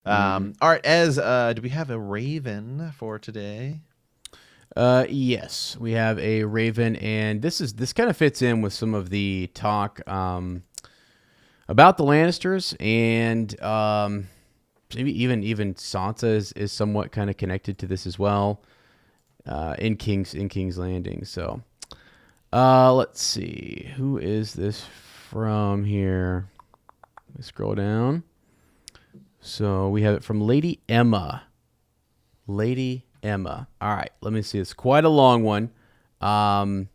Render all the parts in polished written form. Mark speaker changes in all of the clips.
Speaker 1: All right, as do we have a raven for today?
Speaker 2: Yes, we have a raven, and this kind of fits in with some of the talk about the Lannisters, and maybe even Sansa is somewhat kind of connected to this as well. In King's Landing. So, let's see, who is this from here? Let me scroll down. So we have it from Lady Emma. Lady Emma. All right, let me see. It's quite a long one. Tyrek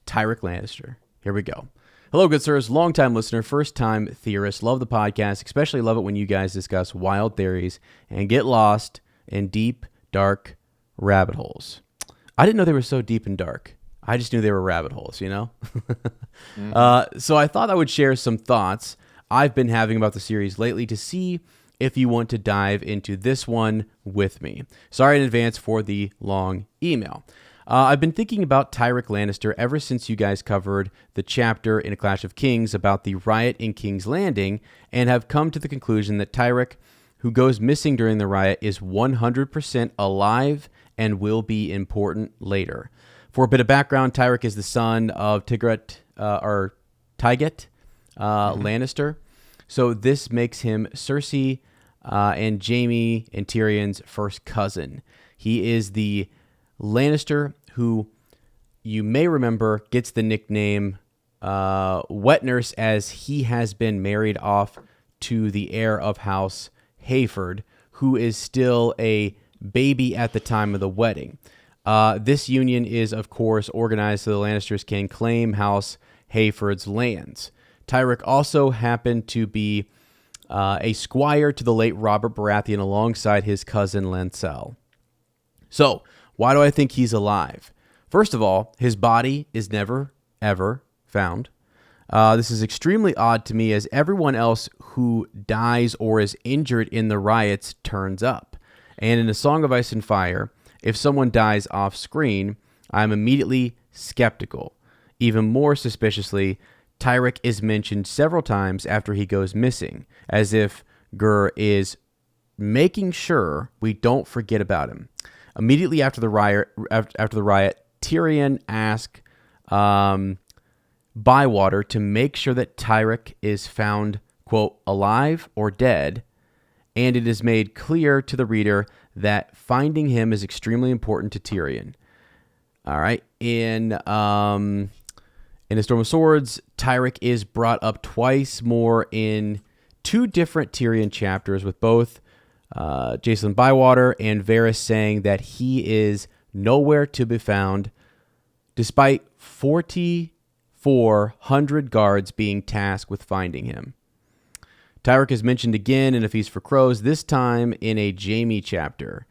Speaker 2: Lannister. Here we go. Hello, good sirs. Long-time listener, first-time theorist. Love the podcast. Especially love it when you guys discuss wild theories and get lost in deep, dark rabbit holes. I didn't know they were so deep and dark. I just knew they were rabbit holes, you know? So I thought I would share some thoughts I've been having about the series lately to see if you want to dive into this one with me. Sorry in advance for the long email. I've been thinking about Tyrek Lannister ever since you guys covered the chapter in A Clash of Kings about the riot in King's Landing, and have come to the conclusion that Tyrek, who goes missing during the riot, is 100% alive and will be important later. For a bit of background, Tyrek is the son of Tyget Lannister. So this makes him Cersei and Jaime and Tyrion's first cousin. He is the Lannister who, you may remember, gets the nickname Wet Nurse, as he has been married off to the heir of House Hayford, who is still a baby at the time of the wedding. This union is, of course, organized so the Lannisters can claim House Hayford's lands. Tyrek also happened to be a squire to the late Robert Baratheon alongside his cousin Lancel. So, why do I think he's alive? First of all, his body is never, ever found. This is extremely odd to me, as everyone else who dies or is injured in the riots turns up. And in A Song of Ice and Fire, if someone dies off screen, I'm immediately skeptical. Even more suspiciously, Tyrek is mentioned several times after he goes missing, as if Gur is making sure we don't forget about him. Immediately after the riot, Tyrion asks Bywater to make sure that Tyrek is found, quote, alive or dead, and it is made clear to the reader that finding him is extremely important to Tyrion. All right, in A Storm of Swords, Tyrek is brought up twice more in two different Tyrion chapters, with both Jacelyn Bywater and Varys saying that he is nowhere to be found, despite 4,400 guards being tasked with finding him. Tyrek is mentioned again in A Feast for Crows, this time in a Jaime chapter.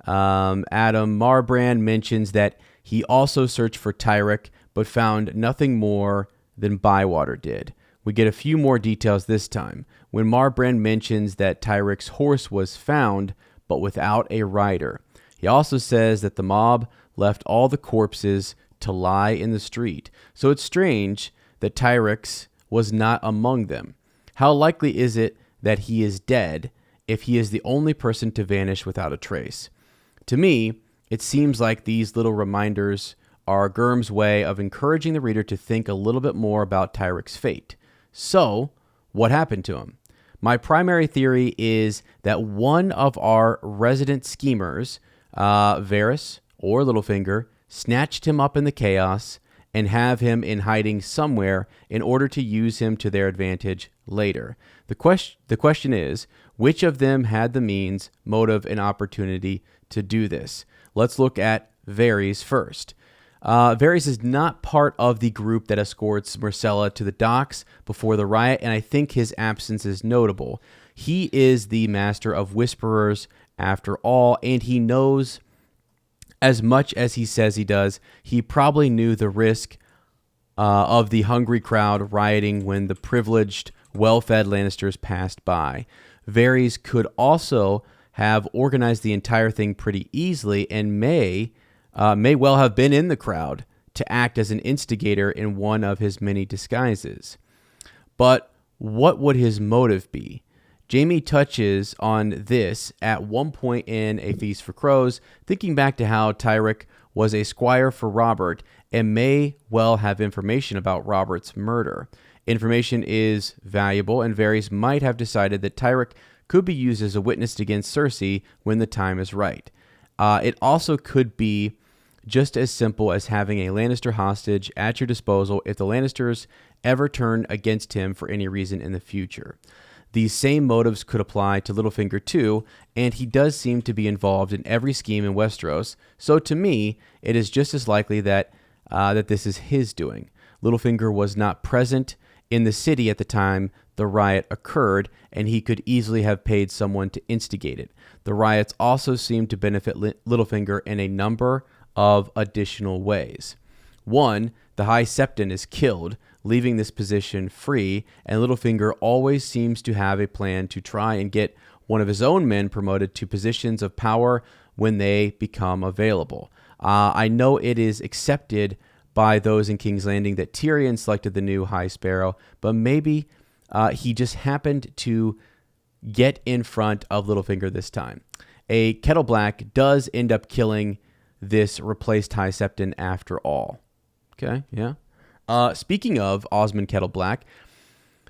Speaker 2: Addam Marbrand mentions that he also searched for Tyrek, but found nothing more than Bywater did. We get a few more details this time, when Marbrand mentions that Tyrek's horse was found, but without a rider. He also says that the mob left all the corpses to lie in the street, so it's strange that Tyrek's was not among them. How likely is it that he is dead if he is the only person to vanish without a trace? To me, it seems like these little reminders are Gurm's way of encouraging the reader to think a little bit more about Tyrek's fate. So, what happened to him? My primary theory is that one of our resident schemers, Varys or Littlefinger, snatched him up in the chaos and have him in hiding somewhere in order to use him to their advantage later. The question is, which of them had the means, motive, and opportunity to do this? Let's look at Varys first. Varys is not part of the group that escorts Myrcella to the docks before the riot, and I think his absence is notable. He is the master of whisperers after all, and he knows as much as he says he does. He probably knew the risk of the hungry crowd rioting when the privileged, well-fed Lannisters passed by. Varys could also have organized the entire thing pretty easily, and may well have been in the crowd to act as an instigator in one of his many disguises. But what would his motive be? Jaime touches on this at one point in A Feast for Crows, thinking back to how Tyrek was a squire for Robert and may well have information about Robert's murder. Information is valuable, and Varys might have decided that Tyrek could be used as a witness against Cersei when the time is right. It also could be just as simple as having a Lannister hostage at your disposal if the Lannisters ever turn against him for any reason in the future. These same motives could apply to Littlefinger too, and he does seem to be involved in every scheme in Westeros, so to me, it is just as likely that this is his doing. Littlefinger was not present in the city at the time the riot occurred, and he could easily have paid someone to instigate it. The riots also seem to benefit Littlefinger in a number of additional ways. One, the High Septon is killed, leaving this position free, and Littlefinger always seems to have a plan to try and get one of his own men promoted to positions of power when they become available. I know it is accepted by those in King's Landing that Tyrion selected the new High Sparrow, but maybe he just happened to get in front of Littlefinger this time. A Kettle Black does end up killing this replaced High Septon after all. Okay, yeah. Speaking of, Osmond Kettle Black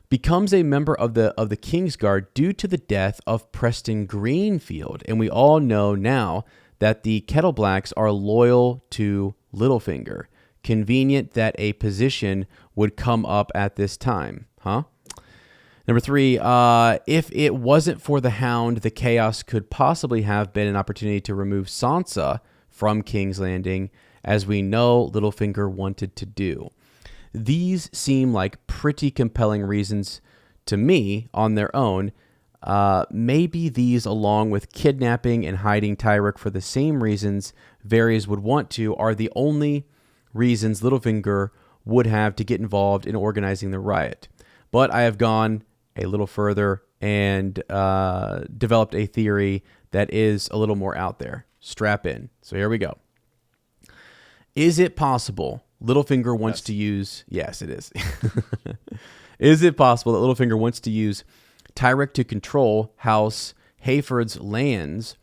Speaker 2: becomes a member of the Kingsguard due to the death of Preston Greenfield, and we all know now that the Kettle Blacks are loyal to Littlefinger. Convenient that a position would come up at this time, huh? Number 3, if it wasn't for the Hound, the chaos could possibly have been an opportunity to remove Sansa from King's Landing, as we know Littlefinger wanted to do. These seem like pretty compelling reasons to me on their own. Maybe these, along with kidnapping and hiding Tyrek for the same reasons Varys would want to, are the only reasons Littlefinger would have to get involved in organizing the riot. But I have gone a little further and developed a theory that is a little more out there. Strap in. So here we go. Is it possible Littlefinger wants to use... Yes, it is. Is it possible that Littlefinger wants to use Tyrek to control House Hayford's lands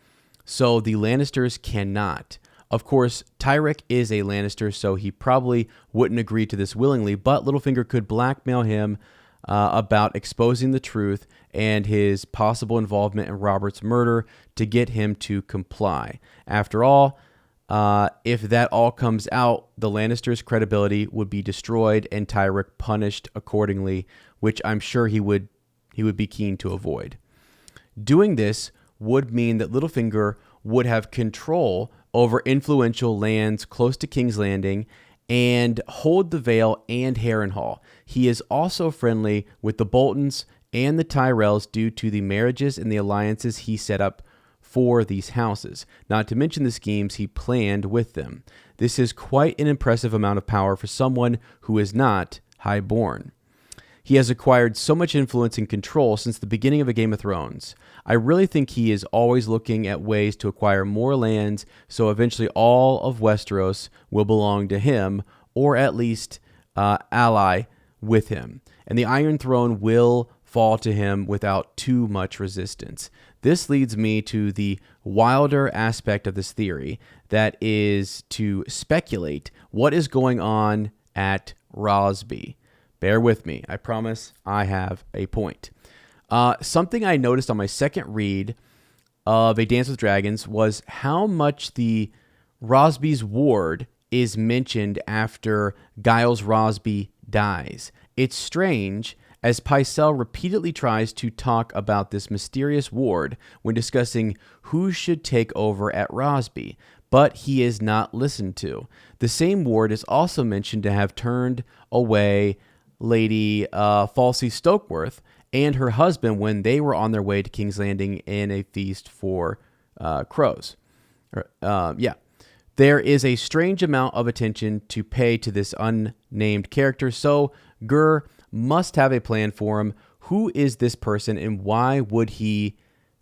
Speaker 2: so the Lannisters cannot? Of course, Tyrek is a Lannister, so he probably wouldn't agree to this willingly, but Littlefinger could blackmail him about exposing the truth and his possible involvement in Robert's murder to get him to comply. After all, if that all comes out, the Lannisters' credibility would be destroyed and Tyrek punished accordingly, which I'm sure he would be keen to avoid. Doing this would mean that Littlefinger would have control over influential lands close to King's Landing and hold the Vale and Harrenhal. He is also friendly with the Boltons and the Tyrells due to the marriages and the alliances he set up for these houses, not to mention the schemes he planned with them. This is quite an impressive amount of power for someone who is not highborn. He has acquired so much influence and control since the beginning of A Game of Thrones. I really think he is always looking at ways to acquire more lands, so eventually all of Westeros will belong to him, or at least ally with him. And the Iron Throne will fall to him without too much resistance. This leads me to the wilder aspect of this theory, that is to speculate what is going on at Rosby. Bear with me. I promise I have a point. Something I noticed on my second read of A Dance with Dragons was how much the Rosby's ward is mentioned after Giles Rosby dies. It's strange, as Pycelle repeatedly tries to talk about this mysterious ward when discussing who should take over at Rosby, but he is not listened to. The same ward is also mentioned to have turned away Lady Falsey Stokeworth and her husband when they were on their way to King's Landing in A Feast for Crows. There is a strange amount of attention to pay to this unnamed character, so Gur must have a plan for him. Who is this person and why would he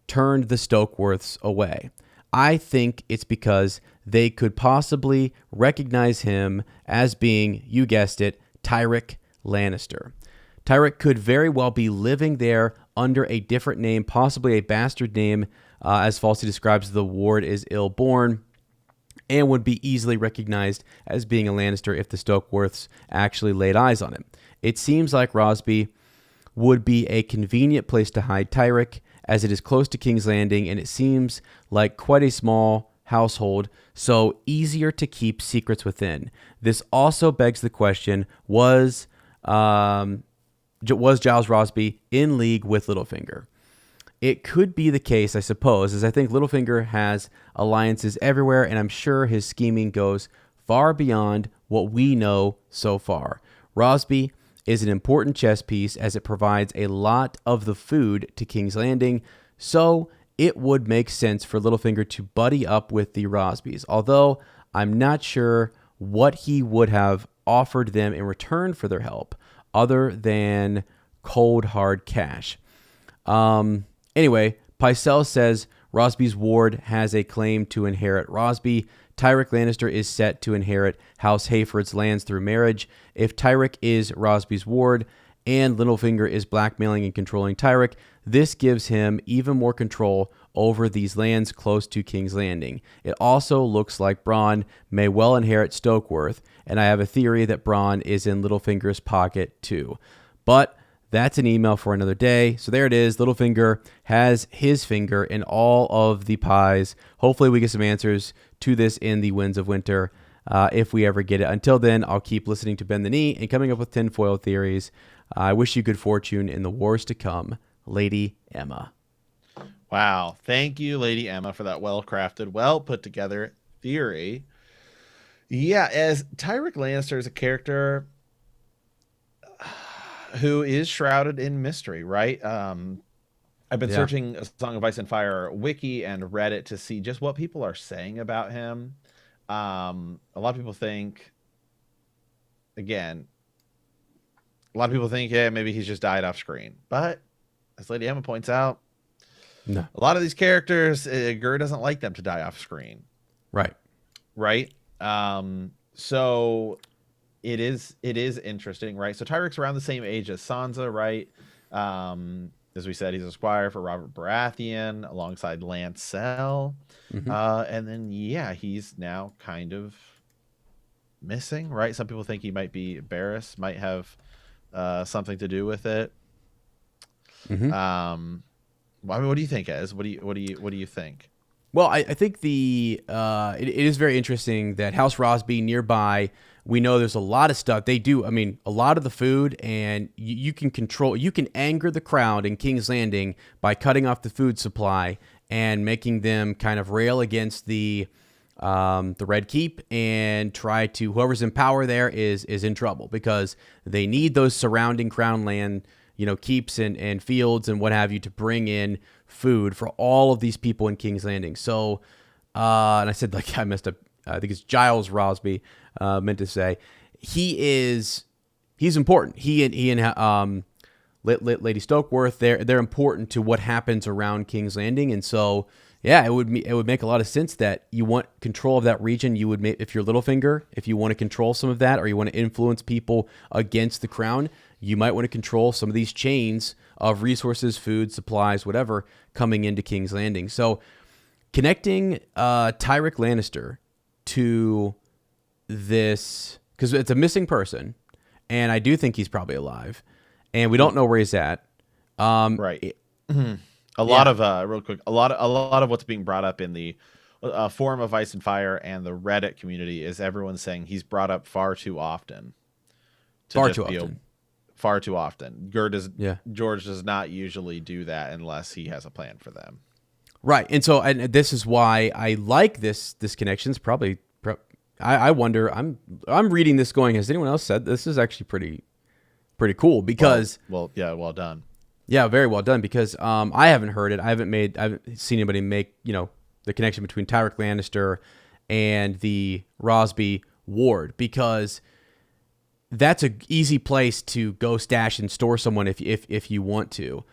Speaker 2: turn the Stokeworths away? I think it's because they could possibly recognize him as being, you guessed it, Tyrek Lannister. Tyrek could very well be living there under a different name, possibly a bastard name, as falsely describes the ward is ill-born, and would be easily recognized as being a Lannister if the Stokeworths actually laid eyes on him. It seems like Rosby would be a convenient place to hide Tyrek, as it is close to King's Landing, and it seems like quite a small household, so easier to keep secrets within. This also begs the question, was Giles Rosby in league with Littlefinger? It could be the case, I suppose, as I think Littlefinger has alliances everywhere, and I'm sure his scheming goes far beyond what we know so far. Rosby is an important chess piece as it provides a lot of the food to King's Landing, so it would make sense for Littlefinger to buddy up with the Rosbys, although I'm not sure what he would have offered them in return for their help, other than cold, hard cash. Anyway, Pycelle says Rosby's ward has a claim to inherit Rosby. Tyrek Lannister is set to inherit House Hayford's lands through marriage. If Tyrek is Rosby's ward and Littlefinger is blackmailing and controlling Tyrek, this gives him even more control over these lands close to King's Landing. It also looks like Bronn may well inherit Stokeworth, and I have a theory that Bronn is in Littlefinger's pocket too. But that's an email for another day. So there it is. Littlefinger has his finger in all of the pies. Hopefully we get some answers to this in the Winds of Winter, if we ever get it. Until then, I'll keep listening to Bend the Knee and coming up with tinfoil theories. I wish you good fortune in the wars to come, Lady Emma.
Speaker 1: Wow. Thank you, Lady Emma, for that well-crafted, well-put-together theory. Yeah, as Tyrek Lannister is a character who is shrouded in mystery, right? I've been searching a Song of Ice and Fire wiki and Reddit to see just what people are saying about him. A lot of people think, again, yeah, maybe he's just died off screen. But as Lady Emma points out,
Speaker 2: no,
Speaker 1: a lot of these characters, Gur doesn't like them to die off screen.
Speaker 2: Right.
Speaker 1: So it is interesting, right? So Tyrek's around the same age as Sansa, right? As we said, he's a squire for Robert Baratheon alongside Lancel. And then, he's now kind of missing, right? Some people think he might be Barris, might have something to do with it. I mean, what do you think, Ez? What do you think?
Speaker 2: Well, I think it is very interesting that House Rosby nearby. We know there's a lot of stuff they do. I mean, a lot of the food, and you can anger the crowd in King's Landing by cutting off the food supply and making them kind of rail against the Red Keep and try to, whoever's in power there is in trouble because they need those surrounding crown land, keeps and fields and what have you to bring in food for all of these people in King's Landing. So, and I said, I messed up. I think it's Giles Rosby, meant to say. He's important. He and Lady Stokeworth, they're important to what happens around King's Landing. And so, it would make a lot of sense that you want control of that region. You would if you're Littlefinger, if you want to control some of that, or you want to influence people against the crown, you might want to control some of these chains of resources, food, supplies, whatever, coming into King's Landing. So connecting Tyrek Lannister to this, because it's a missing person, and I do think he's probably alive, and we don't know where he's at.
Speaker 1: Right. A lot of what's being brought up in the Forum of Ice and Fire and the Reddit community is everyone saying he's brought up far too often. Far too often. George does not usually do that unless he has a plan for them.
Speaker 2: Right. And so, and this is why I like this connection. It's probably, I wonder, I'm reading this going, has anyone else said this is actually pretty cool because.
Speaker 1: Well done.
Speaker 2: Yeah, very well done because I haven't heard it. I haven't seen anybody make, the connection between Tyrek Lannister and the Rosby ward because that's an easy place to go stash and store someone if you want to.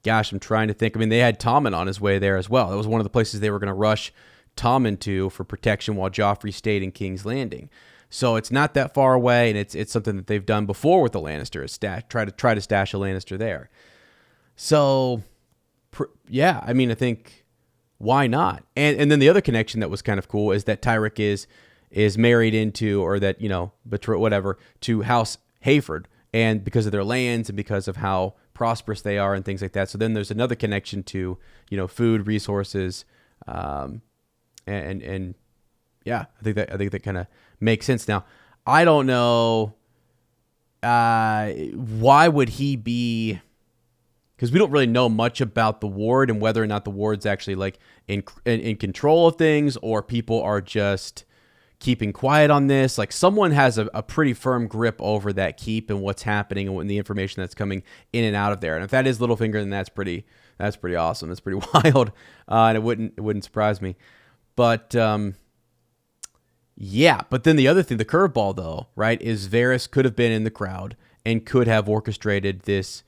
Speaker 2: Gosh, I'm trying to think. I mean, they had Tommen on his way there as well. That was one of the places they were going to rush Tommen to for protection while Joffrey stayed in King's Landing. So it's not that far away, and it's something that they've done before with the Lannisters. Try to stash a Lannister there. So, yeah, I mean, I think why not? And then the other connection that was kind of cool is that Tyrek is married into, or that, whatever, to House Hayford, and because of their lands and because of how prosperous they are and things like that. So then there's another connection to, food, resources, and yeah, I think that kind of makes sense. Now, I don't know why would he be, because we don't really know much about the ward and whether or not the ward's actually like in control of things, or people are just keeping quiet on this. Like, someone has a pretty firm grip over that keep and what's happening and the information that's coming in and out of there. And if that is Littlefinger, then that's pretty awesome. That's pretty wild, and it wouldn't surprise me. But yeah. But then the other thing, the curveball though, right, is Varys could have been in the crowd and could have orchestrated this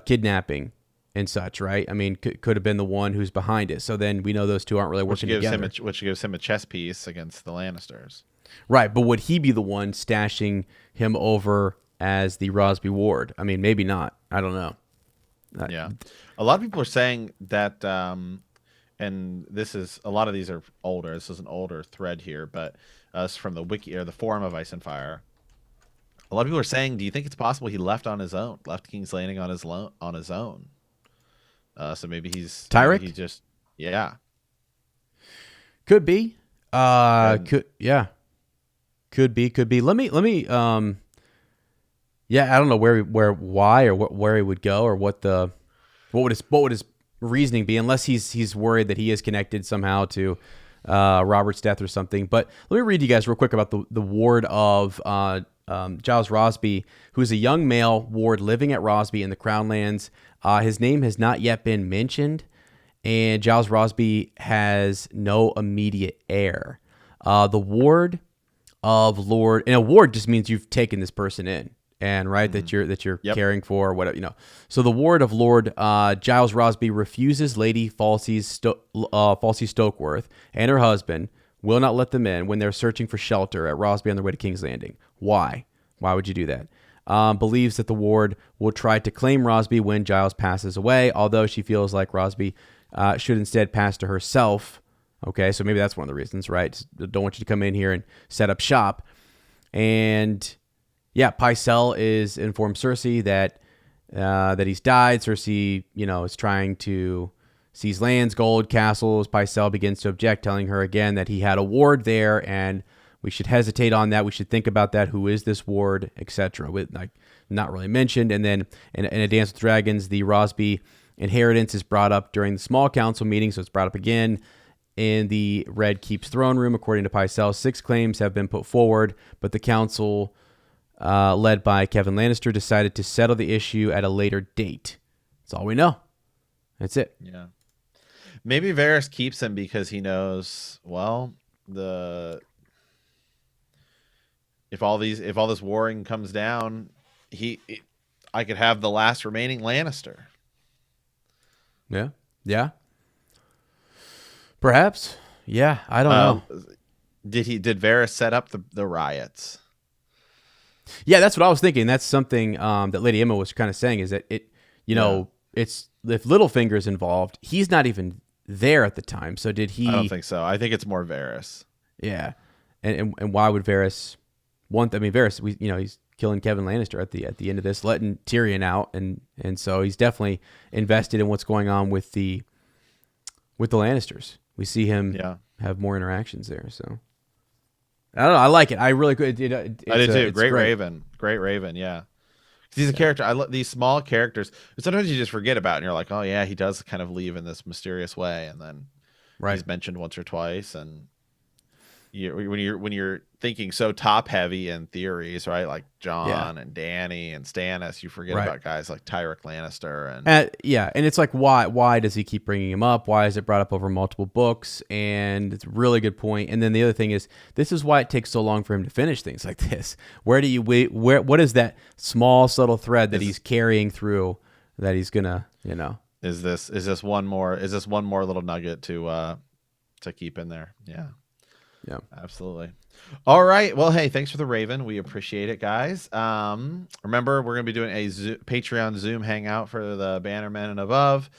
Speaker 2: kidnapping and such, right? I mean, could have been the one who's behind it. So then we know those two aren't really working together.
Speaker 1: Which gives him a chess piece against the Lannisters.
Speaker 2: Right, but would he be the one stashing him over as the Rosby ward? I mean, maybe not. I don't know.
Speaker 1: Yeah. A lot of people are saying that, and this is, a lot of these are older. This is an older thread here, but it's from the wiki, or the forum of Ice and Fire. A lot of people are saying, do you think it's possible he left on his own, left King's Landing on his own? So maybe he's
Speaker 2: Tyrek.
Speaker 1: Maybe he just, yeah,
Speaker 2: could be. Could be. Let me. Yeah, I don't know why or where he would go, or what would his reasoning be, unless he's worried that he is connected somehow to Robert's death or something. But let me read you guys real quick about the ward of Giles Rosby, who's a young male ward living at Rosby in the Crown Lands. His name has not yet been mentioned, and Giles Rosby has no immediate heir. The ward of Lord, and a ward just means you've taken this person in, and right, that you're caring for, or whatever, So the ward of Lord Giles Rosby refuses Lady Falsey Stokeworth and her husband, will not let them in when they're searching for shelter at Rosby on their way to King's Landing. Why? Why would you do that? Believes that the ward will try to claim Rosby when Giles passes away, although she feels like Rosby should instead pass to herself. Okay, so maybe that's one of the reasons, right? Just don't want you to come in here and set up shop. And yeah, Pycelle is informed Cersei that he's died. Cersei, is trying to seize lands, gold, castles. Pycelle begins to object, telling her again that he had a ward there, and we should hesitate on that. We should think about that. Who is this ward, etc. With not really mentioned. And then in A Dance with Dragons, the Rosby inheritance is brought up during the small council meeting, so it's brought up again in the Red Keep's throne room. According to Pycelle, 6 claims have been put forward, but the council, led by Kevin Lannister, decided to settle the issue at a later date. That's all we know. That's it.
Speaker 1: Yeah. Maybe Varys keeps him because he knows, well, if all this warring comes down, I could have the last remaining Lannister.
Speaker 2: Yeah. Yeah. Perhaps. Yeah. I don't know.
Speaker 1: Did Varys set up the riots?
Speaker 2: Yeah, that's what I was thinking. That's something that Lady Emma was kind of saying, is that it's, if Littlefinger's involved, he's not even there at the time. So did he?
Speaker 1: I don't think so. I think it's more Varys.
Speaker 2: Yeah. And why would Varys want? I mean, Varys, he's killing Kevin Lannister at the end of this, letting Tyrion out, and so he's definitely invested in what's going on with the Lannisters. We see him have more interactions there. So I don't know. I like it. I really could. I did
Speaker 1: too. Great Raven. Yeah. He's a character. I love these small characters. Sometimes you just forget about it, and you're like, oh yeah, he does kind of leave in this mysterious way, and then he's mentioned once or twice. And when you're thinking so top heavy in theories, right? Like Jon and Dany and Stannis, you forget about guys like Tyrek Lannister and
Speaker 2: it's like, why does he keep bringing him up? Why is it brought up over multiple books? And it's a really good point. And then the other thing is, this is why it takes so long for him to finish things like this. Where do you wait? What is that small subtle thread that he's carrying through that he's gonna,
Speaker 1: Is this one more little nugget to keep in there? Yeah.
Speaker 2: Yeah.
Speaker 1: Absolutely. All right. Well, hey, thanks for the Raven. We appreciate it, guys. Remember, we're going to be doing a Patreon Zoom hangout for the Bannermen and above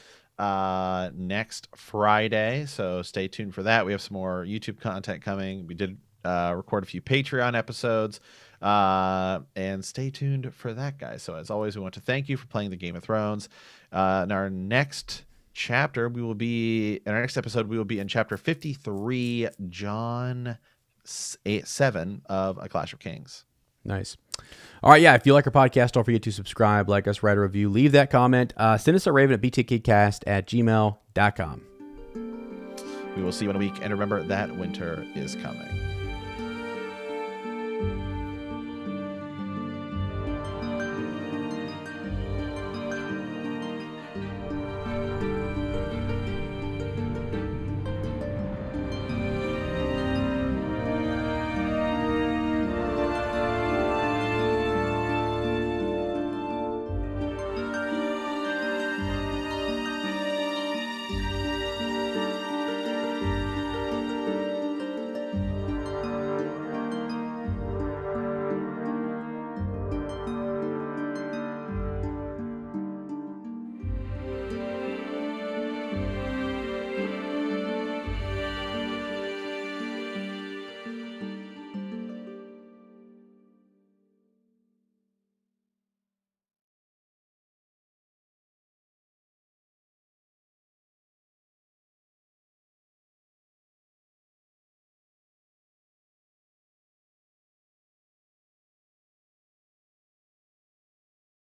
Speaker 1: next Friday. So stay tuned for that. We have some more YouTube content coming. We did record a few Patreon episodes. And stay tuned for that, guys. So as always, we want to thank you for playing the Game of Thrones. In our next chapter, in our next episode, we will be in chapter 53, John 7 of A Clash of Kings.
Speaker 2: Nice. All right, yeah, if you like our podcast, don't forget to subscribe, like us, write a review, leave that comment. Send us a raven at btkidcast@gmail.com.
Speaker 1: We will see you in a week, and remember that winter is coming.